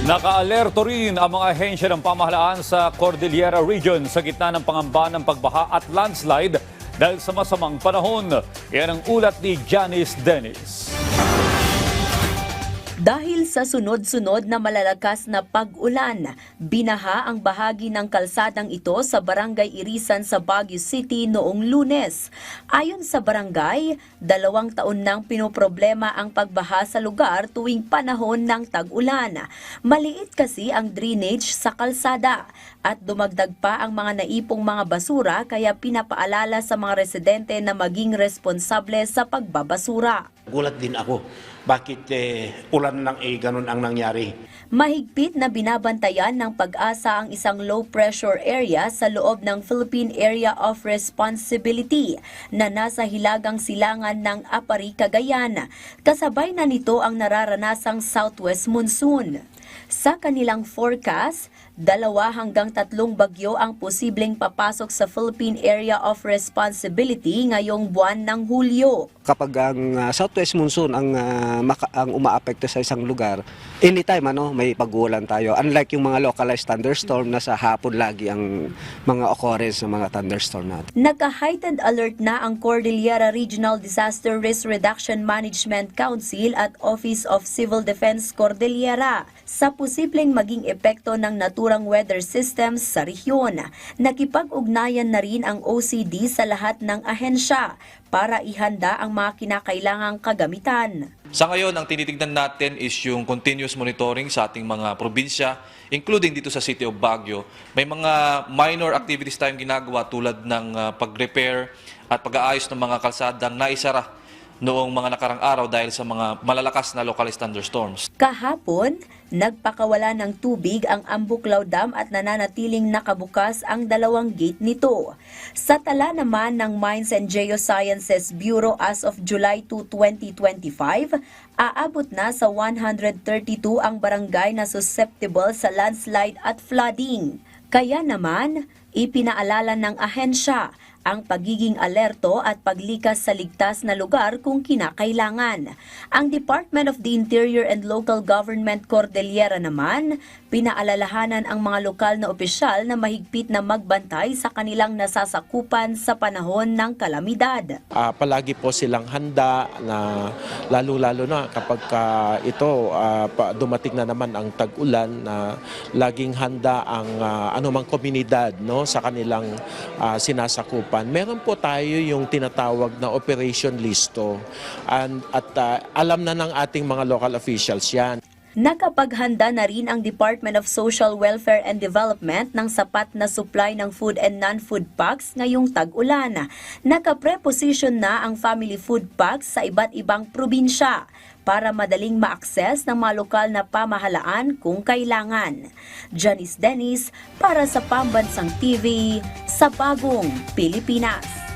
Nakaalerto rin ang mga ahensya ng pamahalaan sa Cordillera Region sa gitna ng pangamba ng pagbaha at landslide dahil sa masamang panahon. Yan ang ulat ni Janice Dennis. Dahil sa sunod-sunod na malalakas na pag-ulan, binaha ang bahagi ng kalsadang ito sa Barangay Irisan sa Baguio City noong Lunes. Ayon sa barangay, 2 taon nang pinoproblema ang pagbaha sa lugar tuwing panahon ng tag-ulan. Maliit kasi ang drainage sa kalsada at dumagdag pa ang mga naipong mga basura kaya pinapaalala sa mga residente na maging responsable sa pagbabasura. Gulat din ako. Bakit ulan lang ganun ang nangyari? Mahigpit na binabantayan ng Pag-asa ang isang low-pressure area sa loob ng Philippine Area of Responsibility na nasa hilagang silangan ng Apari, Cagayan. Kasabay na nito ang nararanasang southwest monsoon. Sa kanilang forecast, 2 hanggang 3 bagyo ang posibleng papasok sa Philippine Area of Responsibility ngayong buwan ng Hulyo. Kapag ang southwest monsoon ang umaapekto sa isang lugar, anytime may pag-uulan tayo. Unlike yung mga localized thunderstorm na sa hapon lagi ang mga occurrence ng mga thunderstorm natin. Naka-heightened alert na ang Cordillera Regional Disaster Risk Reduction Management Council at Office of Civil Defense Cordillera sa posibleng maging epekto ng naturang weather systems sa rehiyon. Nakipag-ugnayan na rin ang OCD sa lahat ng ahensya para ihanda ang mga kinakailangang kagamitan. Sa ngayon, ang tinitignan natin is yung continuous monitoring sa ating mga probinsya, including dito sa City of Baguio. May mga minor activities tayong ginagawa tulad ng pag-repair at pag-aayos ng mga kalsadang naisara noong mga nakarang araw dahil sa mga malalakas na localized thunderstorms. Kahapon, nagpakawala ng tubig ang Ambuklaw Dam at nananatiling nakabukas ang 2 gate nito. Sa tala naman ng Mines and Geosciences Bureau as of July 2, 2025, aabot na sa 132 ang barangay na susceptible sa landslide at flooding. Kaya naman, ipinaalala ng ahensya ang pagiging alerto at paglikas sa ligtas na lugar kung kinakailangan. Ang Department of the Interior and Local Government Cordillera naman, pinaalalahanan ang mga lokal na opisyal na mahigpit na magbantay sa kanilang nasasakupan sa panahon ng kalamidad. Palagi po silang handa na lalo-lalo na kapag dumating na naman ang tag-ulan na laging handa ang anumang komunidad sa kanilang sinasakupan. Meron po tayo yung tinatawag na Operation Listo at alam na ng ating mga local officials yan. Nakapaghanda na rin ang Department of Social Welfare and Development ng sapat na supply ng food and non-food packs ngayong tag-ulan. Nakapreposition na ang family food packs sa iba't ibang probinsya para madaling ma-access ng mga lokal na pamahalaan kung kailangan. Janice Dennis para sa Pambansang TV sa Bagong Pilipinas.